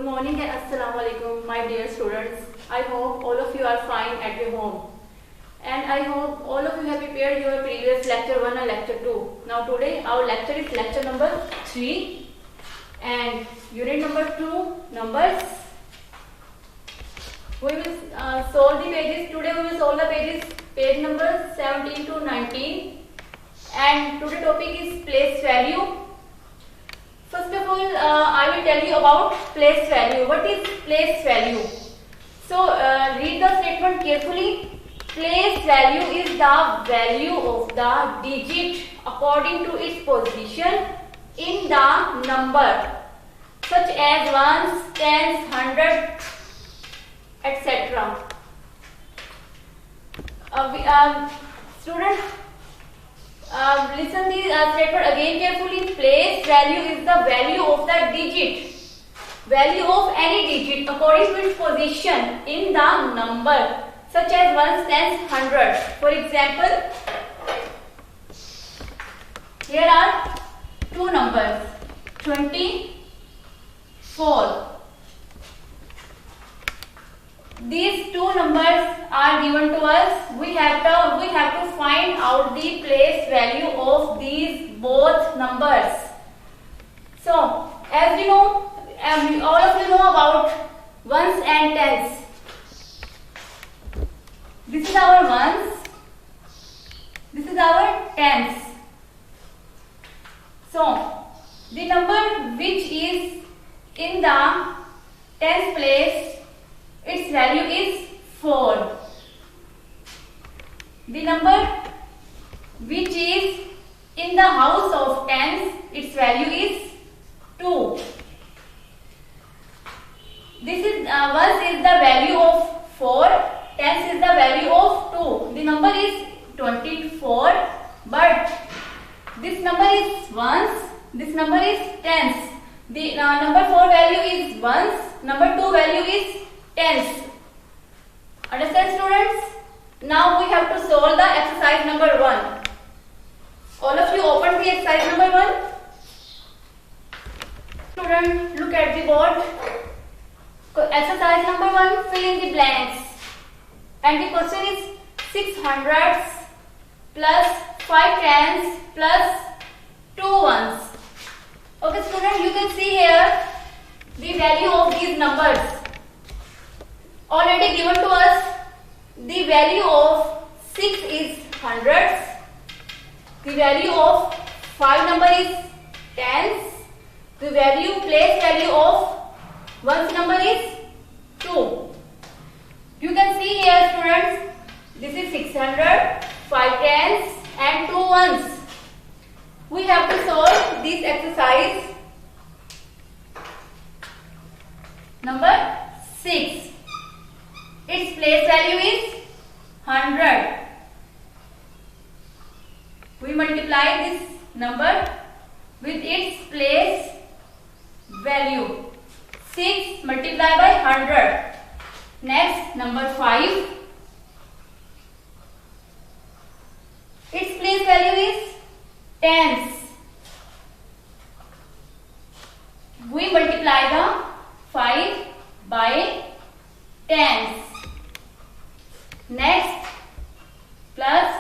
Good morning and Assalamu alaikum, my dear students. I hope all of you are fine at your home. And I hope all of you have prepared your previous lecture 1 and lecture 2. Now today our lecture is lecture number 3 and unit number 2, numbers. We will solve the pages. Today we will solve the pages, page number 17 to 19. And today topic is place value. First of all, I will tell you about place value. What is place value? So, read the statement carefully. Place value is the value of the digit according to its position in the number, such as ones, tens, hundred, etc. Students, listen the statement again carefully. Place value is the value of the digit, value of any digit according to its position in the number, such as ones, tens, hundreds. For example, here are two numbers, 24. These two numbers are given to us. We have to find out the place value of these both numbers. So, as you know, all of you know about ones and tens. This is our ones. This is our tens. So, the number which is in the tens place, its value is 4. The number which is in the house of tens, its value is 2. This is ones is the value of 4, tens is the value of 2. The number is 24, but this number is ones, this number is tens. The number 4 value is ones, number 2 value is tens. Understand, students? Now we have to solve the exercise number 1. All of you open the exercise number 1. Students, look at the board. Exercise number 1, fill in the blanks. And the question is 6 hundreds plus 5 tens plus 2 ones. Okay, students, you can see here the value of these numbers. Already given to us, the value of 6 is hundreds, the value of 5 number is tens, the place value of ones number is 2. You can see here, students, this is 600, 5 tens and 2 ones. We have to solve this exercise number 6. Its place value is 100. We multiply this number with its place value. 6 multiplied by 100. Next, number 5. Its place value is tens. We multiply the 5 by tens. Next, plus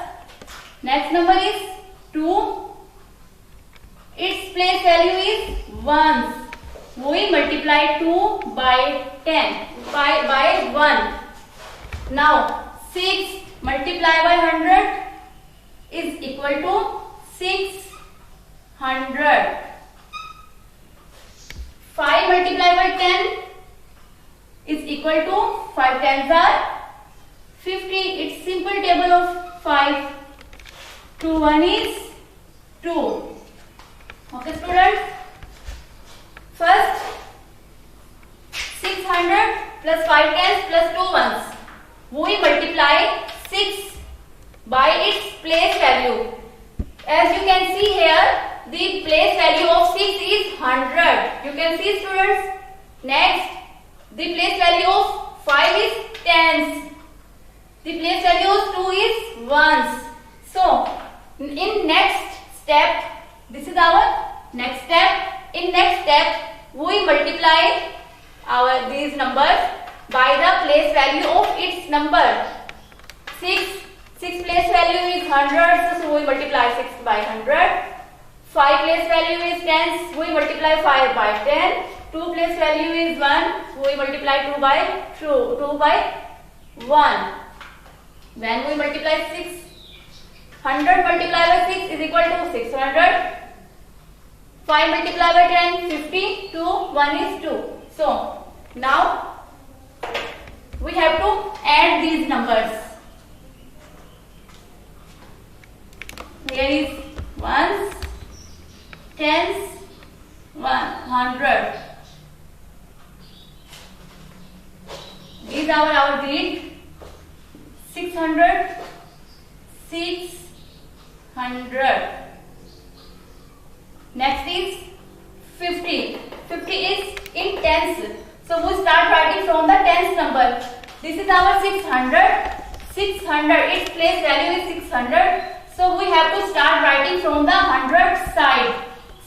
next number is 2. Its place value is ones. We multiply 2 by 10 by 1. Now 6 multiplied by 100 is equal to 600. 5 multiplied by 10 is equal to 5 tens are 50. It's simple table of 5. 2 1 is 2. Okay, students. First, 600 plus 5 tens plus 2 ones. We multiply 6 by its place value. As you can see here, the place value of 6 is 100. You can see, students. Next, the place value of 5 is tens. The place value of 2 is ones. So, in next step, this is our next step. In next step, we multiply these numbers by the place value of its number. 6 place value is 100, so we multiply 6 by 100. 5 place value is 10, so we multiply 5 by 10. 2 place value is 1, so we multiply 2 by 1. When we multiply 600 multiplied by 6 is equal to 600. 5 multiplied by 10, 50. 2, 1 is 2. So now we have to add these numbers. Here is ones, tens, 100. These are our grid. 600, 600. Next is 50. 50 is in tens. So we start writing from the tens number. This is our 600. 600. Its place value is 600. So we have to start writing from the 100 side.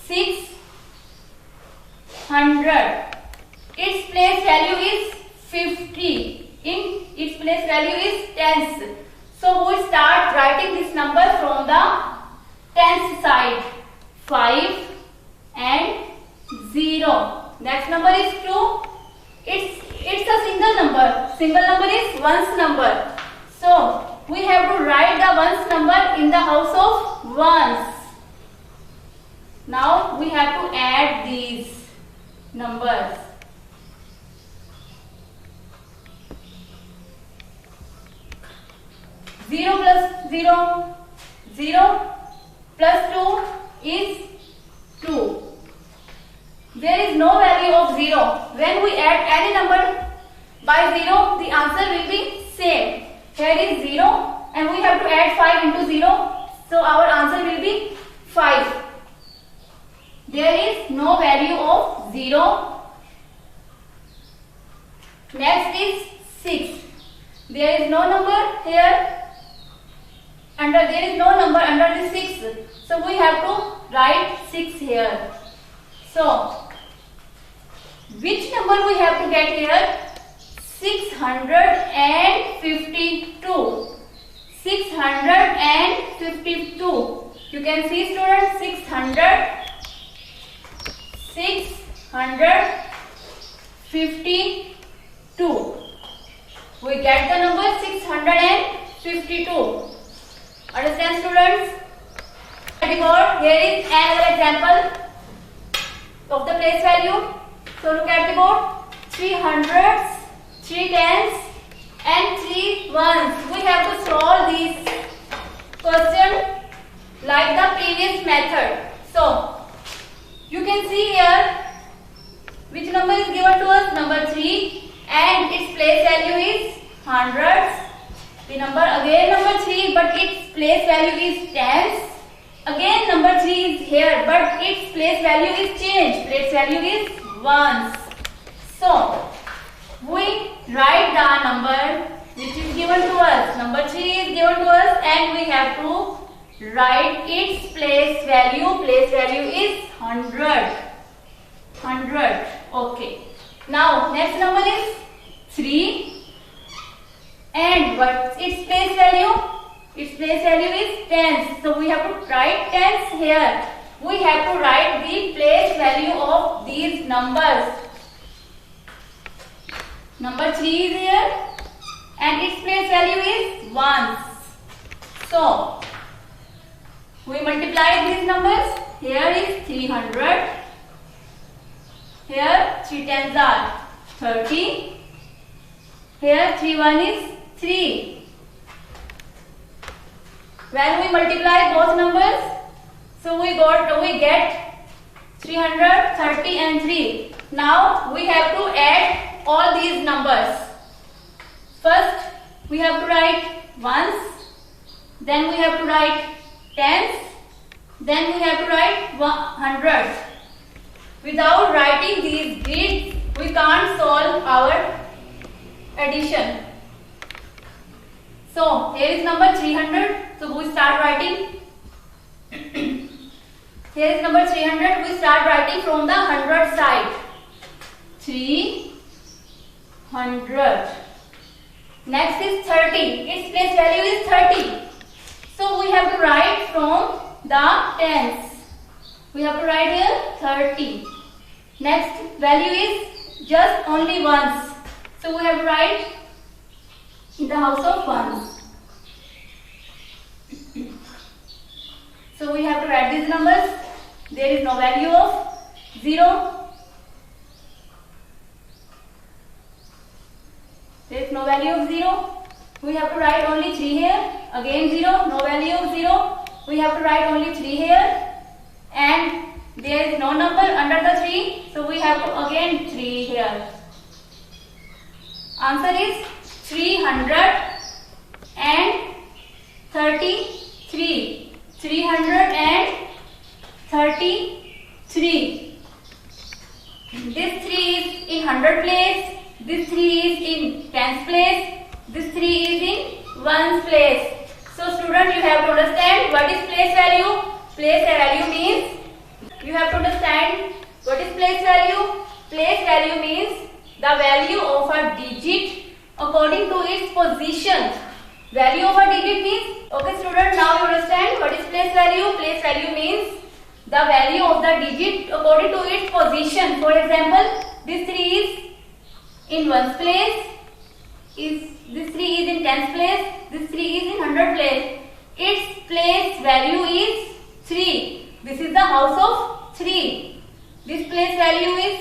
600. Its place value is 50. In its place value is tens. So we start writing this number from the tens side. 5 and 0. Next number is 2. It's a single number. Single number is ones number. So we have to write the ones number in the house of ones. Now we have to add these numbers. 0 plus 0, 0 plus 2 is 2. There is no value of 0. When we add any number by 0, the answer will be same. Here is 0 and we have to add 5 into 0. So our answer will be 5. There is no value of 0. Next is 6. There is no number here. There is no number under the 6. So we have to write 6 here. So which number we have to get here? 652. 652. You can see students, 652. We get the number 652. Understand students? Here is another example of the place value. So look at the board. 3 hundreds, 3 tens and 3 ones. We have to solve this question like the previous method. So you can see here which number is given to us, number 3, and its place value is hundreds. The number again number 3, but its place value is tens. Again number 3 is here, but its place value is changed. Place value is ones. So we write the number which is given to us. Number 3 is given to us and we have to write its place value. Place value is 100. 100. Okay. Now next number is 3. And what's its place value? Its place value is tens. So we have to write tens here. We have to write the place value of these numbers. Number 3 is here and its place value is ones. So we multiply these numbers. Here is 300. Here 3 tens are 30. Here 3 1 is 3. When we multiply both numbers, so we get 330 and 3. Now we have to add all these numbers. First we have to write ones, then we have to write tens, then we have to write hundreds. Without writing these grids, we can't solve our addition. So here is number 300. So we start writing. Here is number 300. We start writing from the 100 side. 3 100. Next is 30. Its place value is 30. So we have to write from the tens. We have to write here 30. Next value is just only ones. So we have to write in the house of ones. So we have to write these numbers. There is no value of 0. There is no value of 0. We have to write only 3 here. Again 0. No value of 0. We have to write only 3 here. And there is no number under the 3. So we have to again 3 here. Answer is 333. 333. This 3 is in 100 place. This 3 is in tens place. This 3 is in ones place. So student, you have to understand what is place value. Place value means, you have to understand what is place value. Place value means the value of a digit according to its position. Value of a digit means, okay student, now you understand what is place value. Place value means the value of the digit according to its position. For example, this 3 is in ones place, this 3 is in tens place, this 3 is in 100 place. Its place value is 3. This is the house of 3. This place value is,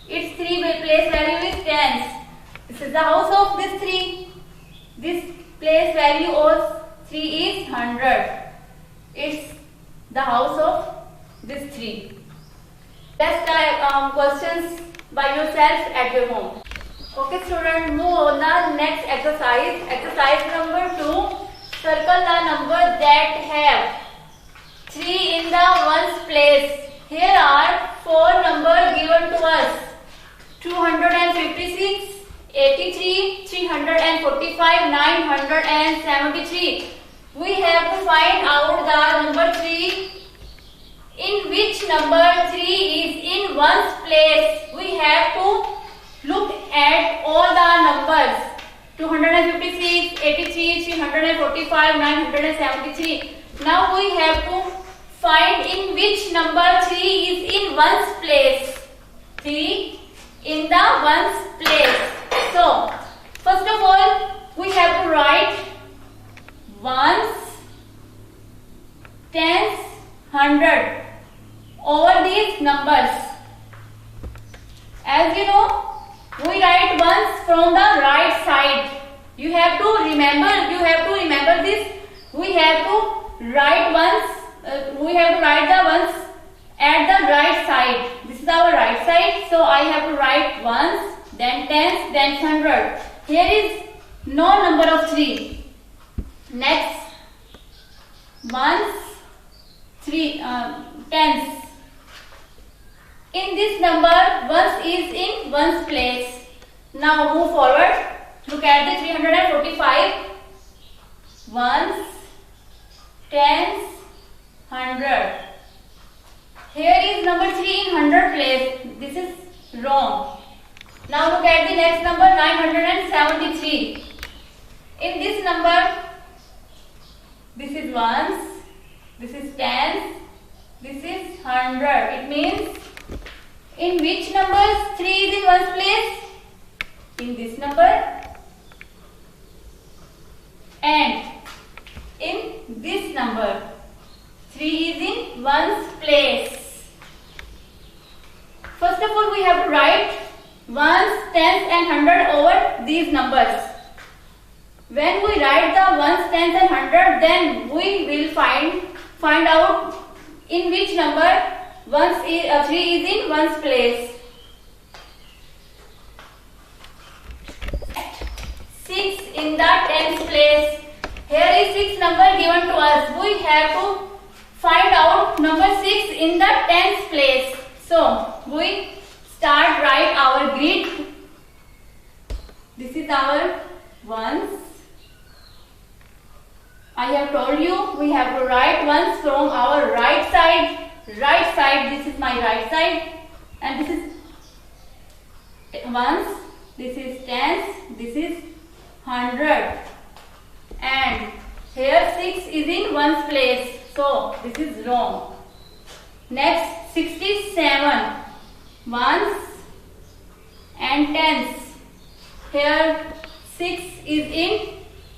its 3 place value is tens. This is the house of this 3. This place value of 3 is 100. It's the house of this 3. Let's try questions by yourself at your home. Okay student, move on the next exercise. Exercise number 2. Circle the number that have 3 in the ones place. Here are 4 numbers given to us. 256, 83, 345, 973. We have to find out the number 3. In which number 3 is in ones place? We have to look at all the numbers. 256, 83, 345, 973. Now we have to find in which number 3 is in ones place. 3 in the ones place. So, first of all, we have to write ones, tens, 100 over these numbers. As you know, we write ones from the right side. You have to remember this. We have to write ones. We have to write the ones at the right side. This is our right side. So I have to write ones, then tens, then 100. Here is no number of 3. Next, ones, 3, tens. In this number, ones is in ones place. Now move forward. Look at the 345. Ones, tens, 100. Here is number 3 in 100 place. This is wrong. Now look at the next number, 973. In this number, this is ones, this is tens, this is 100. It means, in which numbers 3 is in ones place? In this number and in this number. 3 is in ones place. First of all, we have to write ones, tens and 100 over these numbers. When we write the ones, tens and 100, then we will find out in which number 3 is in ones place. 6 in the tens place. Here is 6 number given to us. We have to find out number 6 in the tens place. So we start write our grid. This is our ones. I have told you we have to write ones from our right side. Right side, this is my right side, and this is ones, this is tens, this is hundred, and here 6 is in ones place, so this is wrong. Next 67, ones and tens. Here 6 is in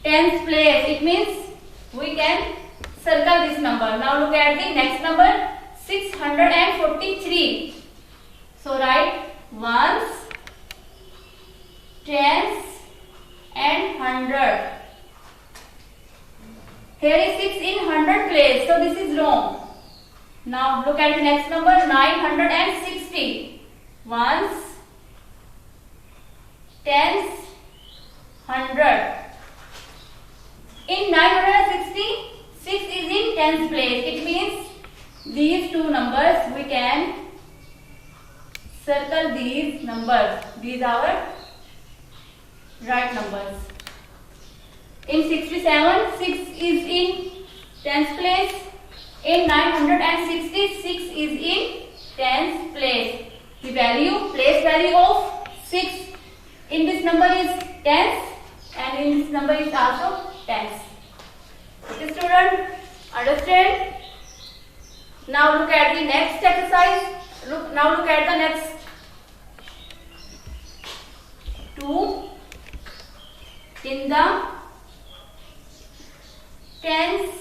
tens place. It means we can circle this number. Now look at the next number, 643. So write ones, tens and hundred. Here is 6 in hundred place, so this is wrong. Now look at the next number, 960. Ones, tens, hundred. In 960, 6 is in tens place. It means these two numbers we can circle these numbers. These are our right numbers. In 67, 6 is in tens place. In 960, 6 is in tens place. The value, place value of 6 in this number is tens, and in this number is also tens. Okay, student, understand? Now look at the next exercise. Now look at the next 2 in the tens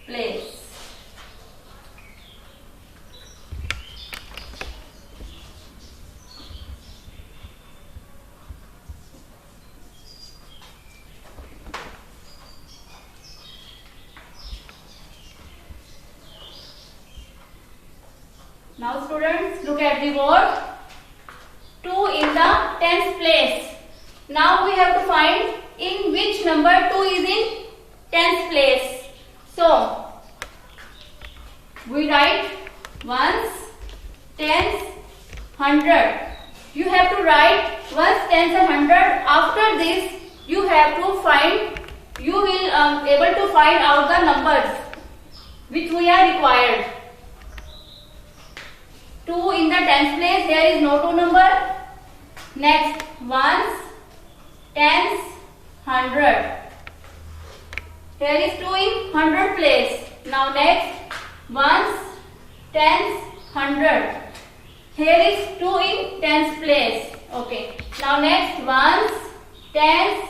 place. Now students, look at the word 2 in the tens place. Now we have to find in which number 2 is in tens place. So we write ones, tens, hundred. You have to write ones, tens and hundred. After this you have to find, you will able to find out the numbers which we are required. 2 in the tens place, there is no 2 number. Next, ones, tens, hundred. Here is 2 in hundred place. Now next, ones, tens, hundred. Here is 2 in tens place. Okay. Now next, ones, tens,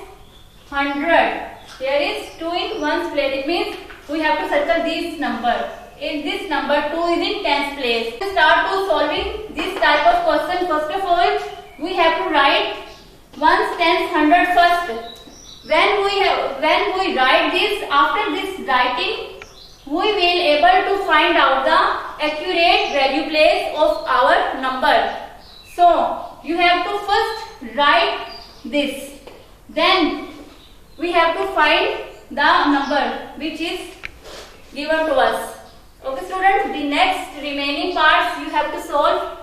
hundred. Here is 2 in ones place. It means we have to circle this number. In this number 2 is in tens place. To start to solving this type of question, first of all we have to write ones, tens, hundred first. When we write this, after this writing, we will able to find out the accurate value place of our number. So you have to first write this. Then we have to find the number which is given to us. Okay students, the next remaining parts you have to solve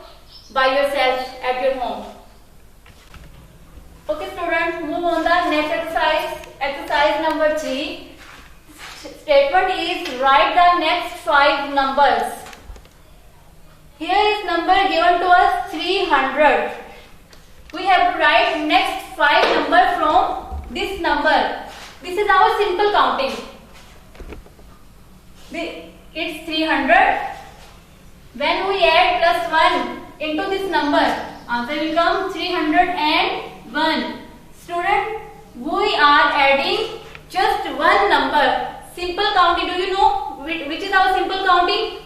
by yourself at your home. Okay students, move on the next exercise. Exercise number 3. Statement is write the next 5 numbers. Here is number given to us 300. We have to write next 5 number from this number. This is our simple counting. It's 300. When we add plus 1 into this number, answer will come 301. Student, we are adding just one number. Simple counting, do you know which is our simple counting?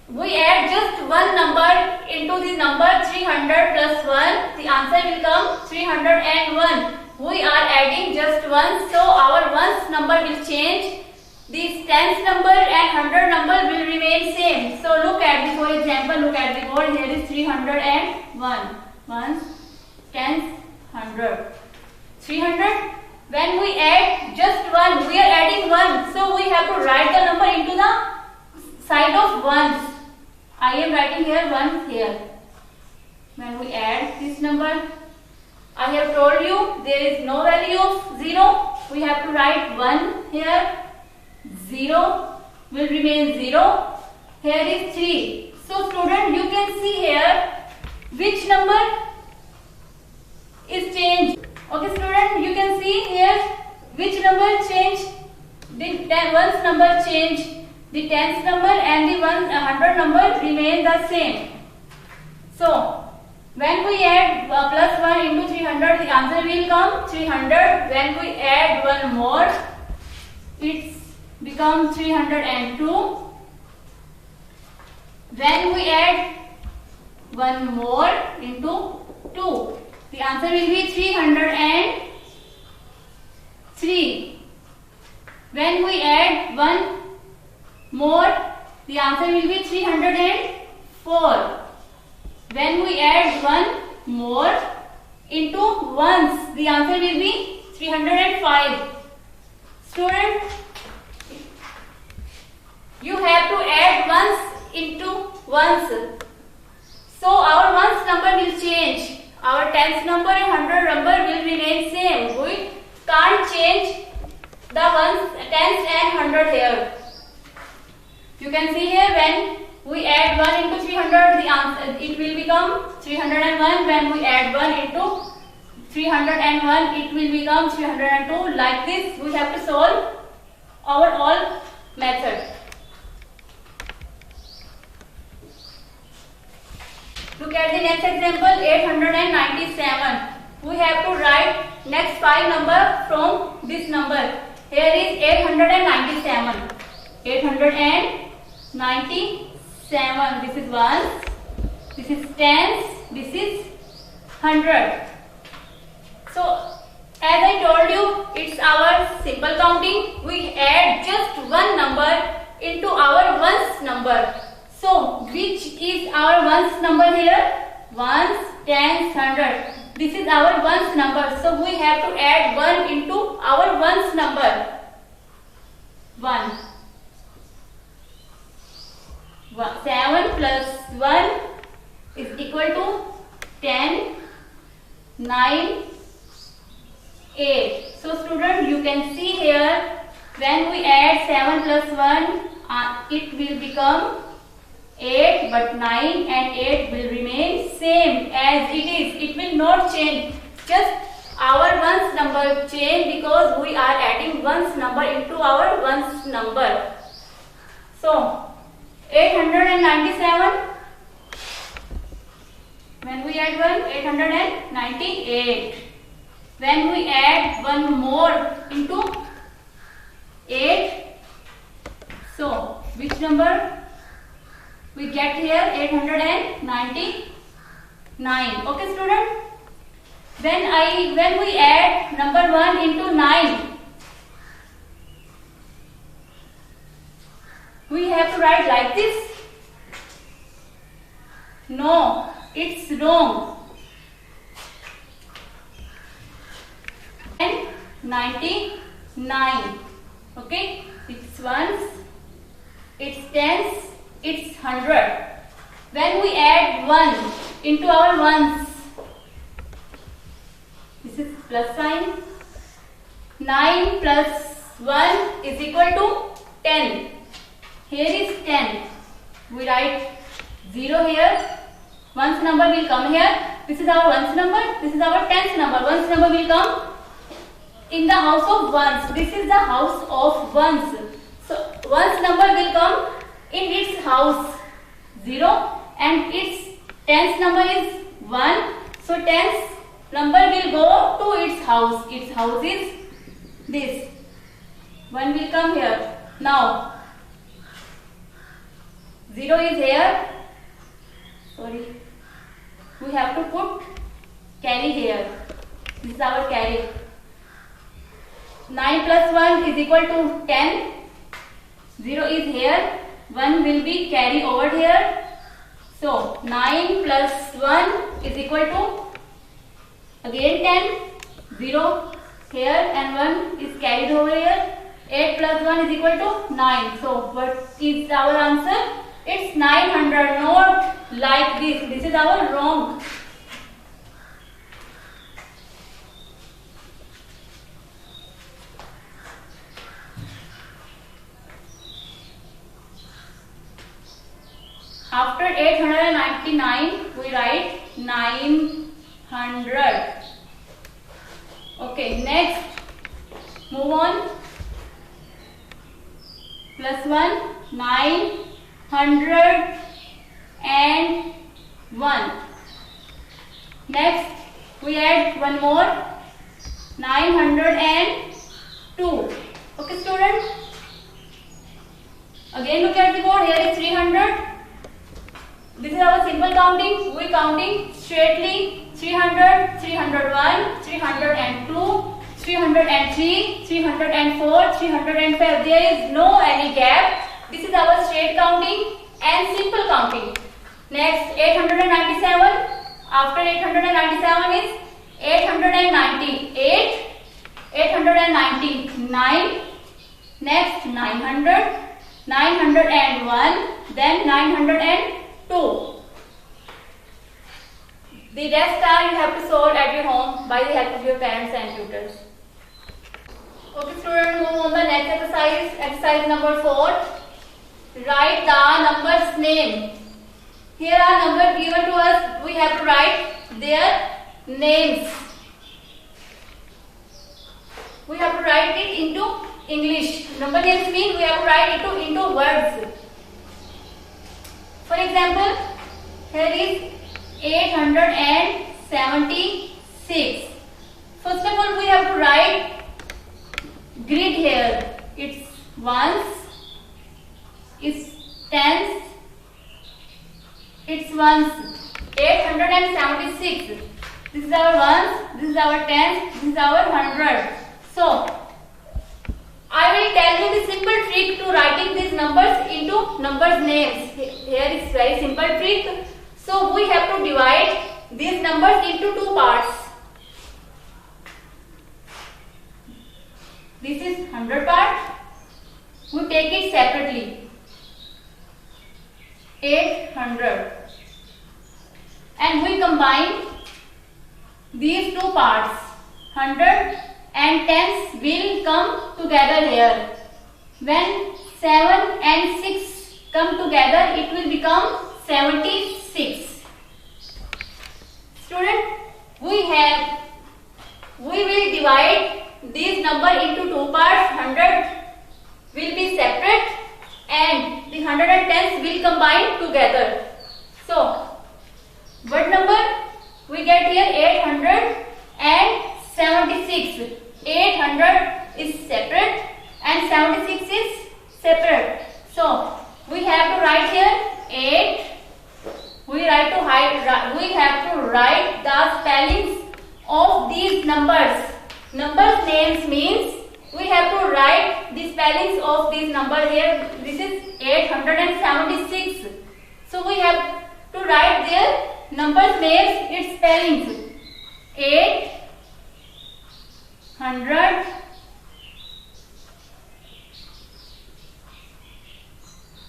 We add just one number into this number 300 plus 1. The answer will come 301. We are adding just one, so our ones number will change. This tens number and hundred number will remain same. So look at the, for example, look at the board. Here is 301. Ones, tens, hundred. 300. When we add just one, we are adding one. So we have to write the number into the side of ones. I am writing here 1 here. When we add this number, I have told you there is no value of 0. We have to write 1 here. 0 will remain 0. Here is 3. So student, you can see here which number is changed. Okay student, you can see here which number changed. The ones number changed, the tens number and the 100 number remain the same. So when we add plus 1 into 300, the answer will come 300. When we add one more, it's become 302. When we add one more into 2, the answer will be 303. When we add one more, the answer will be 304. When we add one more into ones, the answer will be 305. Student, you have to add ones into ones. So our ones number will change. Our tens number and 100 number will remain same. We can't change the ones, tens and 100 here. You can see here when we add 1 into 300, the answer it will become 301. When we add 1 into 301, it will become 302. Like this, we have to solve our all method. Look at the next example, 897. We have to write next 5 number from this number. Here is 897. 897. This is ones. This is tens. This is 100. So as I told you, it's our simple counting. We add just one number into our ones number. So which is our ones number here? Ones, tens, 100. This is our ones number. So we have to add 1 into our ones number. 1. 7 plus 1 is equal to 10, 9, 8. So student, you can see here when we add 7 plus 1, it will become 8, but 9 and 8 will remain same as it is. It will not change. Just our ones number change because we are adding ones number into our ones number. So 897. When we add 1, 898. When we add one more into 8, so which number we get here? 899. Okay student, when we add number 1 into 9, we have to write like this. No, it's wrong. 99. Okay, it's ones, it's tens, it's 100. When we add 1 into our ones, this is plus sign. 9 plus 1 is equal to 10. Here is 10. We write 0 here. Ones number will come here. This is our ones number. This is our tens number. Ones number will come in the house of ones. This is the house of ones. So ones number will come in its house 0 and its tens number is 1. So tens number will go to its house. Its house is this. 1 will come here. Now 0 is here. Sorry. We have to put carry here. This is our carry. 9 plus 1 is equal to 10. 0 is here. 1 will be carry over here. So 9 plus 1 is equal to again 10. 0 here and 1 is carried over here. 8 plus 1 is equal to 9. So what is our answer? It's 900. Not like this. This is our wrong. After 899, we write 900. Okay, next, move on. Plus 1, 901. Next, we add one more, 902. Okay, students. Again, look at the board. Here is 300. This is our simple counting. We counting straightly. 300, 301, 302, 303, 304, 305. There is no any gap. This is our straight counting and simple counting. Next, 897. After 897 is 898, 899. Next, 900, 901, then 902. The rest are you have to solve at your home by the help of your parents and tutors. Okay, students, move on the next exercise. Exercise number 4. Write the numbers name. Here are numbers given to us. We have to write their names. We have to write it into English. Number names mean we have to write it into words. For example, here is 876. First of all, we have to write grid here. It's ones, it's tens, it's ones. 876. This is our ones, this is our tens, this is our 100. So, I will tell you the simple trick to writing these numbers into numbers names. Here is very simple trick. So, we have to divide these numbers into two parts. This is 100 part. We take it separately. 800. And we combine these two parts. 100 and tens will come together here. When 7 and 6 come together, it will become 76. Student, we will divide this number into two parts. 100 will be separate and the 110s will combine together. So, what number we get here? 876. 800 is separate and 76 is separate. So, we have to write here 8. We have to write the spellings of these numbers. Numbers names means we have to write the spellings of these numbers here. This is 876. So, we have to write their numbers names, its spellings. 800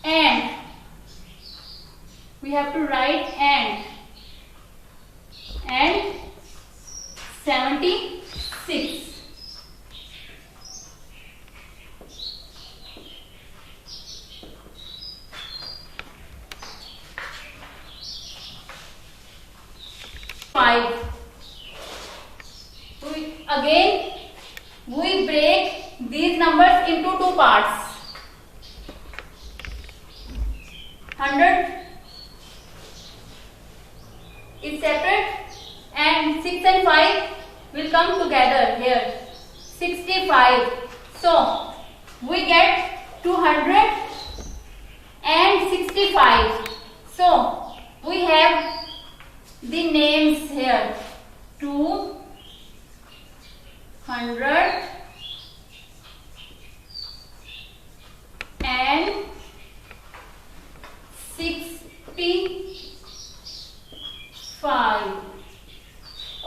and we have to write and 76. We break these numbers into two parts. 100 is separate and 6 and 5 will come together here. 65. So, we get 265. So, we have the names here. 200 and 65.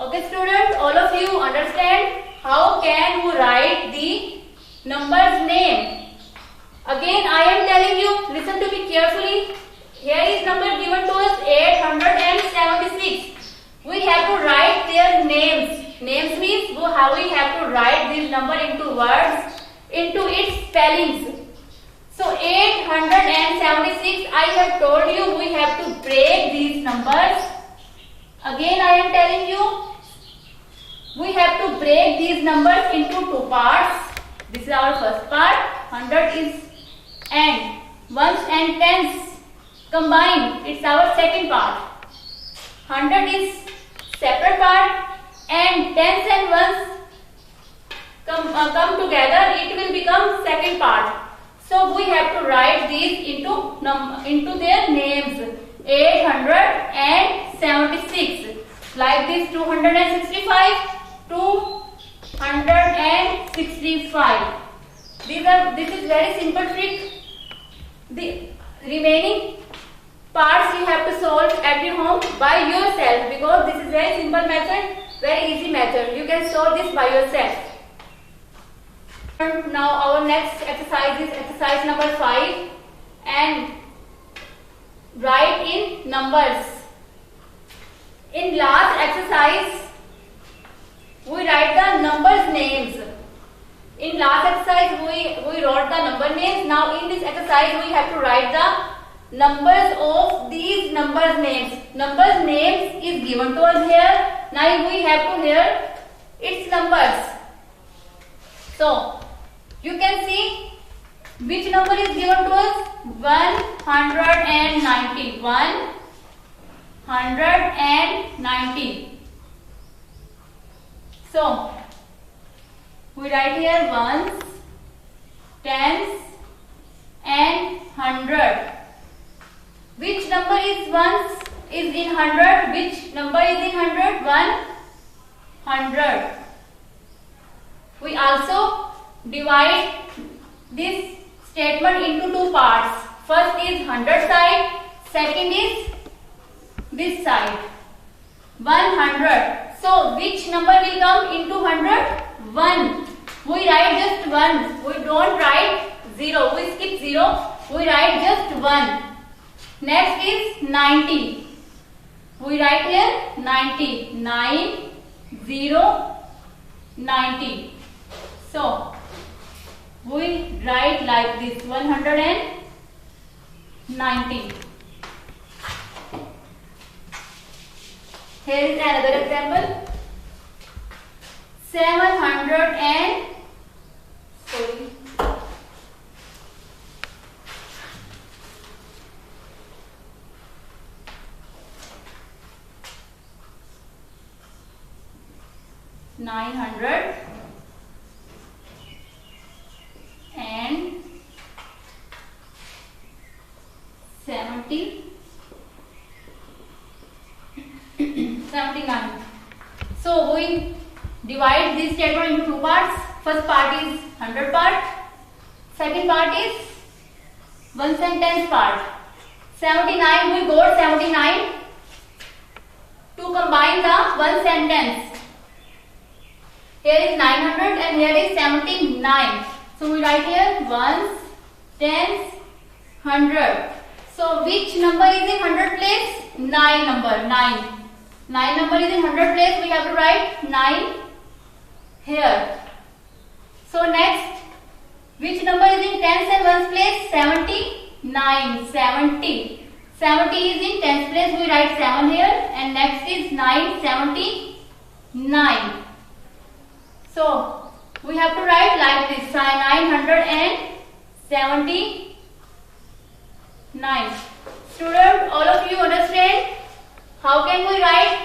Okay, students, all of you understand how can we write the numbers name? Again, I am telling you, listen to me carefully. Here is number given to us 876. We have to write their names. Names means how we have to write this number into words, into its spellings. So 876, I have told you we have to break these numbers. Again I am telling you, we have to break these numbers into two parts. This is our first part. 100 is and ones and tens combined. It's our second part. 100 is separate part and tens and ones come together. It will become second part. So we have to write these into their names. 876 like this. 265, 265. This is very simple trick. The remaining parts you have to solve at your home by yourself, because this is very simple method, very easy method. You can solve this by yourself. Now our next exercise is exercise number 5, and write in numbers. In last exercise we write the numbers names. In last exercise we wrote the number names. Now in this exercise we have to write the numbers of these numbers names. Numbers names is given to us here. Now we have to hear its numbers. So you can see which number is given to us. 190. 190. So we write here ones, tens and 100. Which number is ones is in 100? Which number is in 100? 100. We also divide this statement into two parts. First is 100 side, second is this side. 100. So which number will come into 100? 1. We write just 1. We don't write 0. We skip 0. We write just 1. Next is 90. We write here 90. 9, 0, 90. So we write like this, 190. Here is another example. 900 and 79. So we divide this statement into two parts. First part is 100 part. Second part is ones and tens part. 79, we got 79 to combine the ones and tens. Here is 900 and here is 79. So we write here ones, tens, 100. So which number is in 100 place? 9 number. 9 number is in 100 place. We have to write 9 here. So next, which number is in tens and ones place? 79. 70. 70 is in tens place. We write 7 here. And next is 9. 79. So we have to write like this, 979. Students, all of you understand how can we write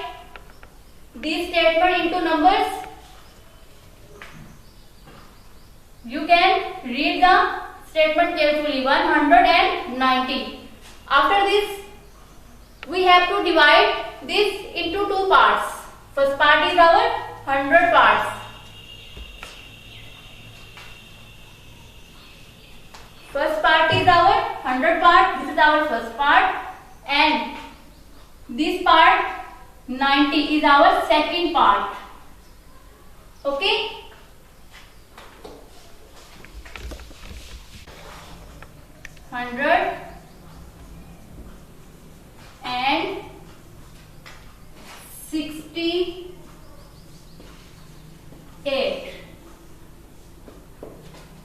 these statements into numbers? You can read the statement carefully. 190. After this, we have to divide this into two parts. First part is our 100 parts. First part is our 100 part. This is our first part, and this part 90 is our second part. Okay. Hundred and 68.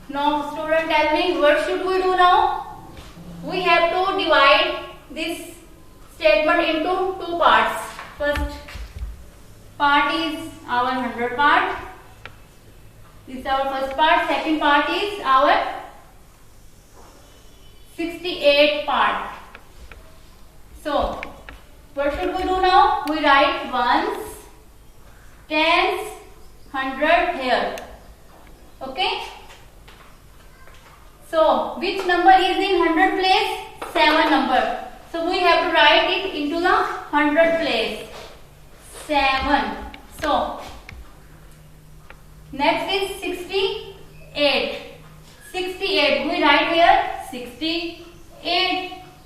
Now student, tell me what should we do now? statement into two parts. First part is our 100 part. This is our first part. Second part is our 68 part. So what should we do now? We write ones, tens, 100 here. Okay. So which number is in 100 place? 7 number. So we have to write it into the 100 place. 7. So next is 68. 68. We write here 68.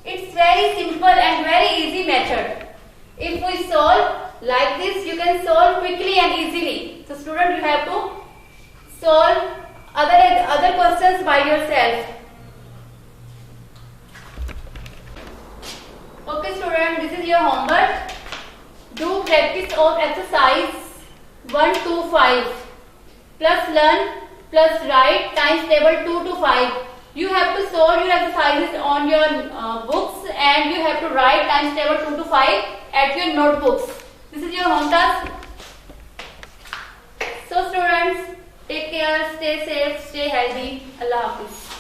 It's very simple and very easy method. If we solve like this, you can solve quickly and easily. So student, you have to solve other questions by yourself. Okay student, this is your homework. Do practice of exercise 1 to 5 plus learn plus write times table 2 to 5. You have to solve your exercises on your books and you have to write times table 2 to 5 at your notebooks. This is your home task. So students, take care, stay safe, stay healthy. Allah Hafiz.